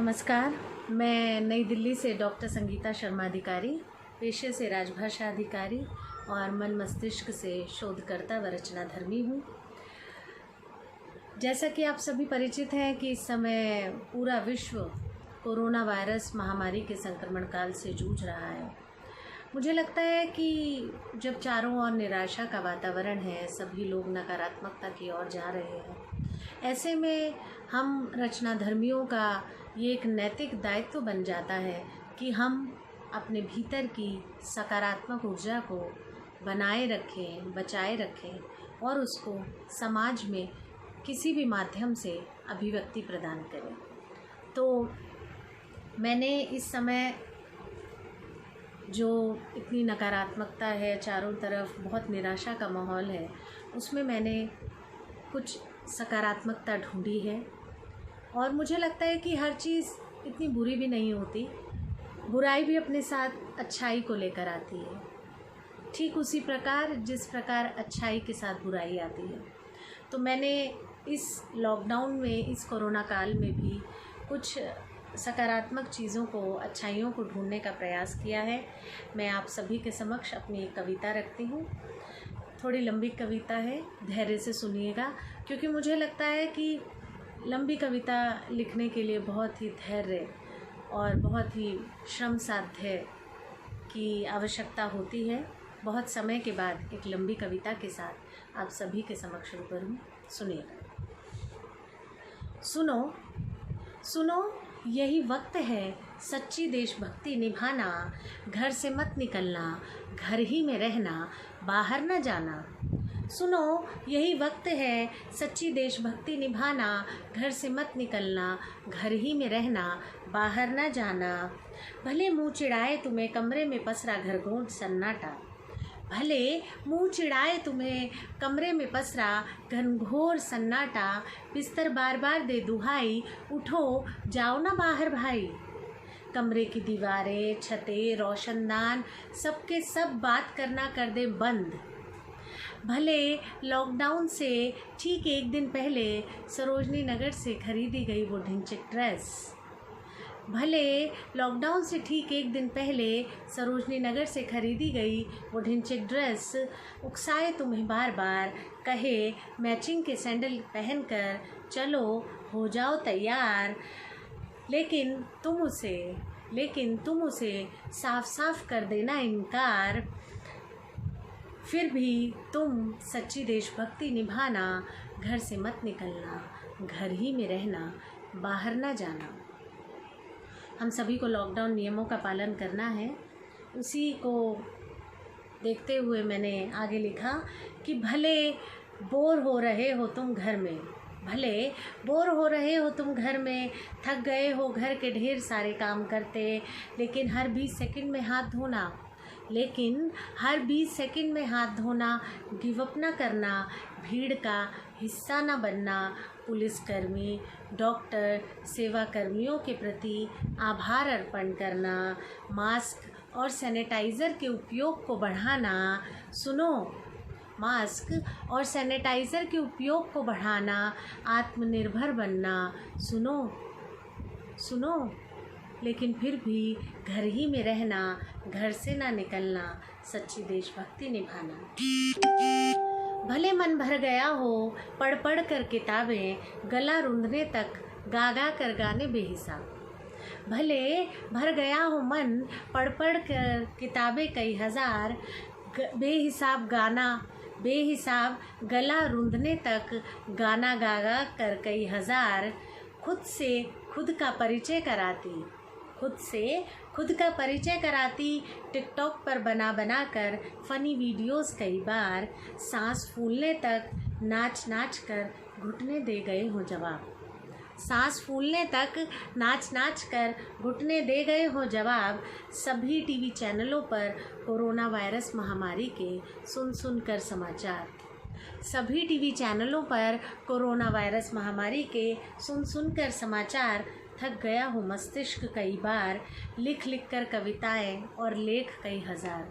नमस्कार। मैं नई दिल्ली से डॉक्टर संगीता शर्मा अधिकारी, पेशे से राजभाषा अधिकारी और मन मस्तिष्क से शोधकर्ता व रचनाधर्मी हूँ। जैसा कि आप सभी परिचित हैं कि इस समय पूरा विश्व कोरोना वायरस महामारी के संक्रमण काल से जूझ रहा है। मुझे लगता है कि जब चारों ओर निराशा का वातावरण है, सभी लोग नकारात्मकता की ओर जा रहे हैं, ऐसे में हम रचनाधर्मियों का ये एक नैतिक दायित्व बन जाता है कि हम अपने भीतर की सकारात्मक ऊर्जा को बनाए रखें, बचाए रखें और उसको समाज में किसी भी माध्यम से अभिव्यक्ति प्रदान करें। तो मैंने इस समय जो इतनी नकारात्मकता है, चारों तरफ बहुत निराशा का माहौल है, उसमें मैंने कुछ सकारात्मकता ढूंढी है। और मुझे लगता है कि हर चीज़ इतनी बुरी भी नहीं होती, बुराई भी अपने साथ अच्छाई को लेकर आती है, ठीक उसी प्रकार जिस प्रकार अच्छाई के साथ बुराई आती है। तो मैंने इस लॉकडाउन में, इस कोरोना काल में भी कुछ सकारात्मक चीज़ों को, अच्छाइयों को ढूंढने का प्रयास किया है। मैं आप सभी के समक्ष अपनी एक कविता रखती हूँ। थोड़ी लंबी कविता है, धैर्य से सुनिएगा, क्योंकि मुझे लगता है कि लंबी कविता लिखने के लिए बहुत ही धैर्य और बहुत ही श्रम साध्य की आवश्यकता होती है। बहुत समय के बाद एक लंबी कविता के साथ आप सभी के समक्ष रूबरू हूँ। सुनिएगा। सुनो सुनो, यही वक्त है सच्ची देशभक्ति निभाना, घर से मत निकलना, घर ही में रहना, बाहर न जाना। सुनो, यही वक्त है सच्ची देशभक्ति निभाना, घर से मत निकलना, घर ही में रहना, बाहर न जाना। भले मुँह चिढ़ाए तुम्हें कमरे में पसरा घरघोर सन्नाटा, भले मुँह चिढ़ाए तुम्हें कमरे में पसरा घनघोर सन्नाटा, बिस्तर बार बार दे दुहाई, उठो जाओ ना बाहर भाई। कमरे की दीवारें, छतें, रोशनदान, सबके सब बात करना कर दे बंद। भले लॉकडाउन से ठीक एक दिन पहले सरोजनी नगर से खरीदी गई वो ढिंचैक ड्रेस, भले लॉकडाउन से ठीक एक दिन पहले सरोजनी नगर से खरीदी गई वो ढिंचैक ड्रेस उकसाए तुम्हें बार बार, कहे मैचिंग के सैंडल पहनकर चलो हो जाओ तैयार। लेकिन तुम उसे साफ साफ कर देना इनकार। फिर भी तुम सच्ची देशभक्ति निभाना, घर से मत निकलना, घर ही में रहना, बाहर ना जाना। हम सभी को लॉकडाउन नियमों का पालन करना है। उसी को देखते हुए मैंने आगे लिखा कि भले बोर हो रहे हो तुम घर में, भले बोर हो रहे हो तुम घर में, थक गए हो घर के ढेर सारे काम करते, लेकिन हर 20 सेकंड में हाथ धोना, गिव अप ना करना, भीड़ का हिस्सा ना बनना, पुलिसकर्मी, डॉक्टर, सेवा कर्मियों के प्रति आभार अर्पण करना, मास्क और सैनिटाइज़र के उपयोग को बढ़ाना। सुनो, मास्क और सैनिटाइज़र के उपयोग को बढ़ाना, आत्मनिर्भर बनना। सुनो, लेकिन फिर भी घर ही में रहना, घर से ना निकलना, सच्ची देशभक्ति निभाना। भले मन भर गया हो पढ़ पढ़ कर किताबें, गला रुंधने तक गा गा कर गाने बेहिसाब। भले भर गया हो मन पढ़ पढ़ कर किताबें कई हजार, बेहिसाब गला रुंधने तक गाना गा गा कर कई हजार। खुद से खुद का परिचय कराती, टिकटॉक पर बना कर फ़नी वीडियोस कई बार, सांस फूलने तक नाच कर घुटने दे गए हो जवाब। सभी टीवी चैनलों पर कोरोना वायरस महामारी के सुन कर समाचार। थक गया हूँ मस्तिष्क कई बार, लिख कर कविताएं और लेख कई हजार।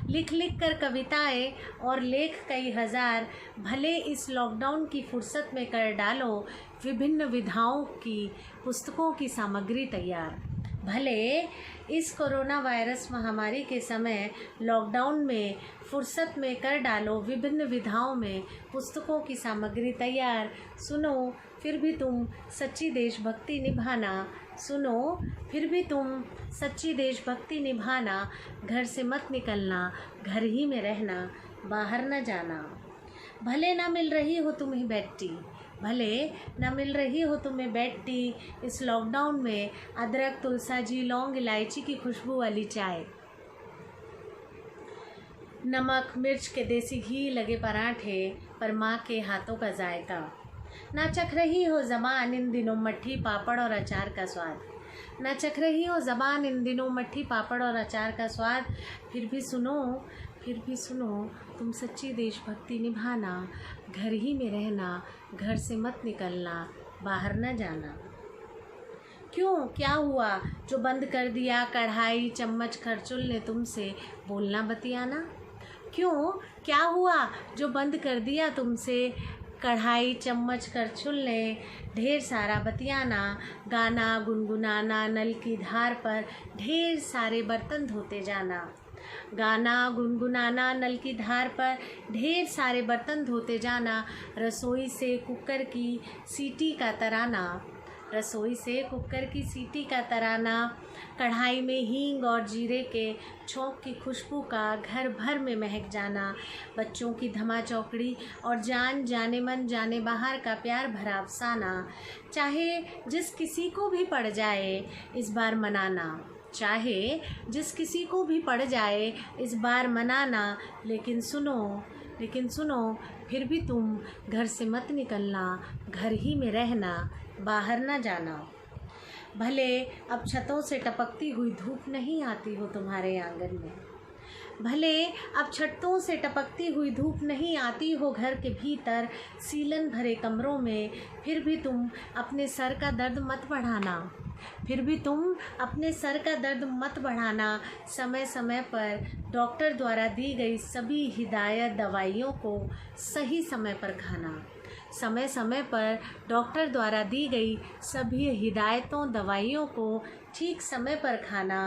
लिख लिख कर कविताएं और लेख कई हजार, भले इस लॉकडाउन की फुर्सत में कर डालो विभिन्न विधाओं की पुस्तकों की सामग्री तैयार। भले इस कोरोना वायरस महामारी के समय लॉकडाउन में फुर्सत में कर डालो विभिन्न विधाओं में पुस्तकों की सामग्री तैयार। सुनो फिर भी तुम सच्ची देशभक्ति निभाना, सुनो फिर भी तुम सच्ची देशभक्ति निभाना। घर से मत निकलना, घर ही में रहना, बाहर न जाना। भले ना मिल रही हो तुम्हें बेड टी, भले न मिल रही हो तुम्हें बेड टी, इस लॉकडाउन में अदरक, तुलसी, लौंग, इलायची की खुशबू वाली चाय, नमक मिर्च के देसी घी लगे पराठे पर माँ के हाथों का जायका। ना चख रही हो ज़बान इन दिनों मट्ठी पापड़ और अचार का स्वाद, ना चख रही हो ज़बान इन दिनों मट्ठी पापड़ और अचार का स्वाद। फिर भी सुनो तुम सच्ची देशभक्ति निभाना, घर ही में रहना, घर से मत निकलना, बाहर न जाना। क्यों क्या हुआ जो बंद कर दिया कढ़ाई चम्मच खरचुल ने तुमसे बोलना बतियाना। क्यों क्या हुआ जो बंद कर दिया तुमसे कढ़ाई चम्मच करछुल ने ढेर सारा बतियाना। गाना गुनगुनाना नल की धार पर ढेर सारे बर्तन धोते जाना, गाना गुनगुनाना नल की धार पर ढेर सारे बर्तन धोते जाना। रसोई से कुकर की सीटी का तराना, रसोई से कुकर की सीटी का तराना। कढ़ाई में हींग और जीरे के छौंक की खुशबू का घर भर में महक जाना। बच्चों की धमा चौकड़ी और जान जाने मन जाने बाहर का प्यार भरा अफसाना। चाहे जिस किसी को भी पड़ जाए इस बार मनाना, चाहे जिस किसी को भी पड़ जाए इस बार मनाना। लेकिन सुनो फिर भी तुम घर से मत निकलना, घर ही में रहना, बाहर ना जाना। भले अब छतों से टपकती हुई धूप नहीं आती हो तुम्हारे आंगन में, भले अब छतों से टपकती हुई धूप नहीं आती हो घर के भीतर सीलन भरे कमरों में, फिर भी तुम अपने सर का दर्द मत बढ़ाना, फिर भी तुम अपने सर का दर्द मत बढ़ाना। समय समय पर डॉक्टर द्वारा दी गई सभी हिदायत दवाइयों को सही समय पर खाना, समय समय पर डॉक्टर द्वारा दी गई सभी हिदायतों दवाइयों को ठीक समय पर खाना।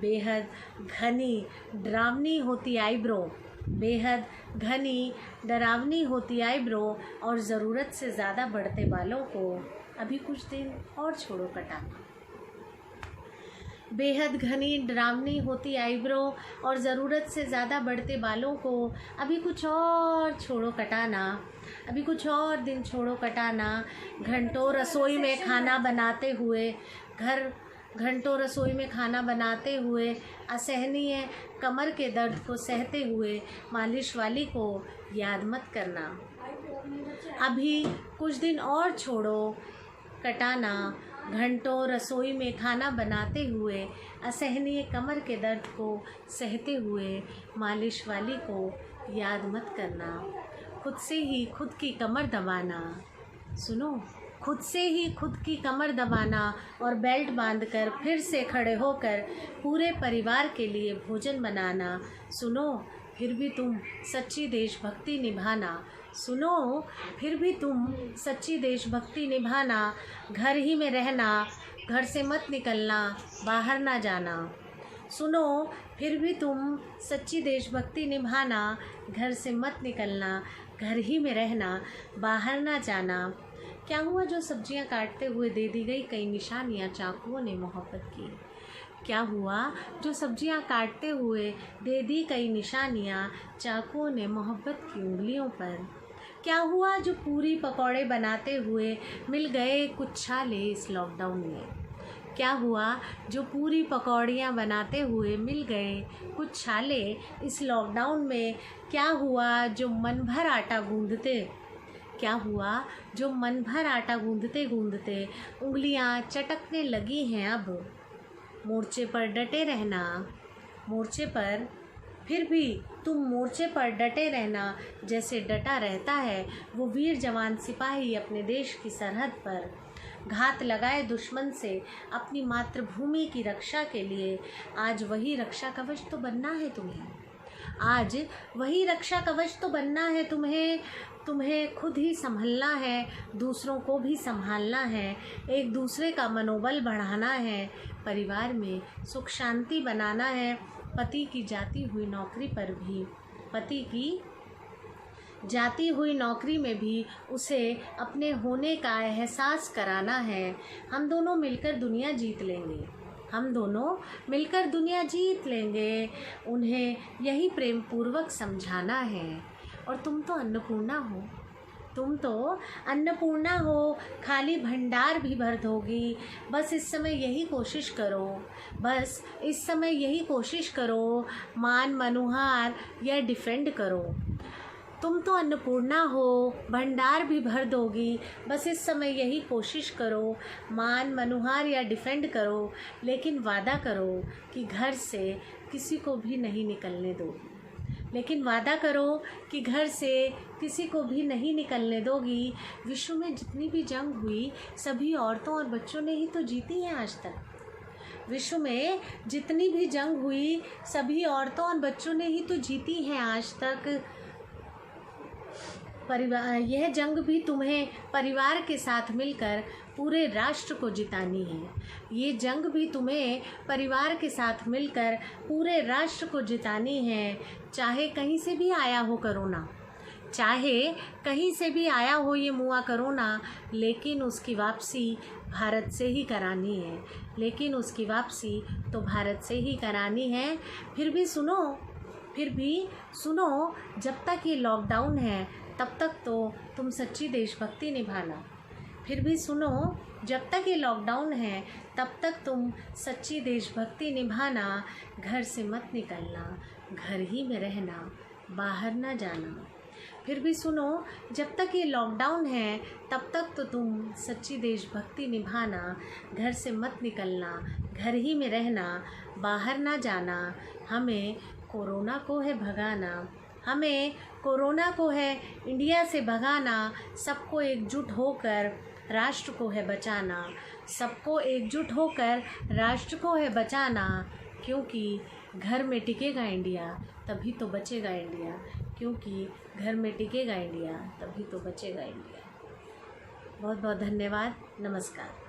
बेहद घनी डरावनी होती आईब्रो, बेहद घनी डरावनी होती आईब्रो और ज़रूरत से ज़्यादा बढ़ते बालों को अभी कुछ दिन और छोड़ो कटाना। बेहद घनी डरावनी होती आईब्रो और ज़रूरत से ज़्यादा बढ़ते बालों को अभी कुछ और छोड़ो कटाना, अभी कुछ और दिन छोड़ो कटाना। घंटों रसोई में खाना बनाते हुए घंटों रसोई में खाना बनाते हुए असहनीय कमर के दर्द को सहते हुए मालिश वाली को याद मत करना। अभी कुछ दिन और छोड़ो कटाना। घंटों रसोई में खाना बनाते हुए असहनीय कमर के दर्द को सहते हुए मालिश वाली को याद मत करना। खुद से ही खुद की कमर दबाना, सुनो, खुद से ही खुद की कमर दबाना और बेल्ट बांधकर फिर से खड़े होकर पूरे परिवार के लिए भोजन बनाना। सुनो फिर भी तुम सच्ची देशभक्ति निभाना, सुनो फिर भी तुम सच्ची देशभक्ति निभाना। घर ही में रहना, घर से मत निकलना, बाहर ना जाना। सुनो फिर भी तुम सच्ची देशभक्ति निभाना, घर से मत निकलना, घर ही में रहना, बाहर ना जाना। क्या हुआ जो सब्जियां काटते हुए दे दी गई कई निशानियां चाकुओं ने मोहब्बत की। क्या हुआ जो सब्जियां काटते हुए दे दी कई निशानियां चाकुओं ने मोहब्बत की उंगलियों पर। क्या हुआ जो पूरी पकौड़े बनाते हुए मिल गए कुछ छाले इस लॉकडाउन में। क्या हुआ जो पूरी पकौड़ियाँ बनाते हुए मिल गए कुछ छाले इस लॉकडाउन में। क्या हुआ जो मन भर आटा गूंदते, क्या हुआ जो मन भर आटा गूंदते गूंदते उंगलियां चटकने लगी हैं अब। मोर्चे पर डटे रहना, मोर्चे पर फिर भी तुम मोर्चे पर डटे रहना जैसे डटा रहता है वो वीर जवान सिपाही अपने देश की सरहद पर। घात लगाए दुश्मन से अपनी मातृभूमि की रक्षा के लिए आज वही रक्षा कवच तो बनना है तुम्हें। आज वही रक्षा कवच तो बनना है तुम्हें। तुम्हें खुद ही संभलना है, दूसरों को भी संभालना है, एक दूसरे का मनोबल बढ़ाना है, परिवार में सुख शांति बनाना है, पति की जाती हुई नौकरी पर भी, पति की जाती हुई नौकरी में भी उसे अपने होने का एहसास कराना है। हम दोनों मिलकर दुनिया जीत लेंगे, हम दोनों मिलकर दुनिया जीत लेंगे। उन्हें यही प्रेम पूर्वक समझाना है। और तुम तो अन्नपूर्णा हो, तुम तो अन्नपूर्णा हो, खाली भंडार भी भर दोगी। बस इस समय यही कोशिश करो, बस इस समय यही कोशिश करो, मान मनोहार या डिफेंड करो। तुम तो अन्नपूर्णा हो, भंडार भी भर दोगी, बस इस समय यही कोशिश करो, मान मनोहार या डिफेंड करो, लेकिन वादा करो कि घर से किसी को भी नहीं निकलने दोगी, लेकिन वादा करो कि घर से किसी को भी नहीं निकलने दोगी। विश्व में जितनी भी जंग हुई सभी औरतों और बच्चों ने ही तो जीती हैं आज तक। विश्व में जितनी भी जंग हुई सभी औरतों और बच्चों ने ही तो जीती हैं आज तक। यह जंग भी तुम्हें परिवार के साथ मिलकर पूरे राष्ट्र को जितानी है। ये जंग भी तुम्हें परिवार के साथ मिलकर पूरे राष्ट्र को जितानी है। चाहे कहीं से भी आया हो कोरोना, चाहे कहीं से भी आया हो ये मुआ कोरोना, लेकिन उसकी वापसी भारत से ही करानी है, लेकिन उसकी वापसी तो भारत से ही करानी है। फिर भी सुनो, जब तक ये लॉकडाउन है तब तक तो तुम सच्ची देशभक्ति निभाना। फिर भी सुनो, जब तक ये लॉकडाउन है तब तक तुम सच्ची देशभक्ति निभाना। घर से मत निकलना, घर ही में रहना, बाहर ना जाना। फिर भी सुनो, जब तक ये लॉकडाउन है तब तक तो तुम सच्ची देशभक्ति निभाना। घर से मत निकलना, घर ही में रहना, बाहर ना जाना। हमें कोरोना को है भगाना, हमें कोरोना को है इंडिया से भगाना। सबको एकजुट होकर राष्ट्र को है बचाना, सबको एकजुट होकर राष्ट्र को है बचाना। क्योंकि घर में टिकेगा इंडिया तभी तो बचेगा इंडिया, क्योंकि घर में टिकेगा इंडिया तभी तो बचेगा इंडिया। बहुत बहुत धन्यवाद। नमस्कार।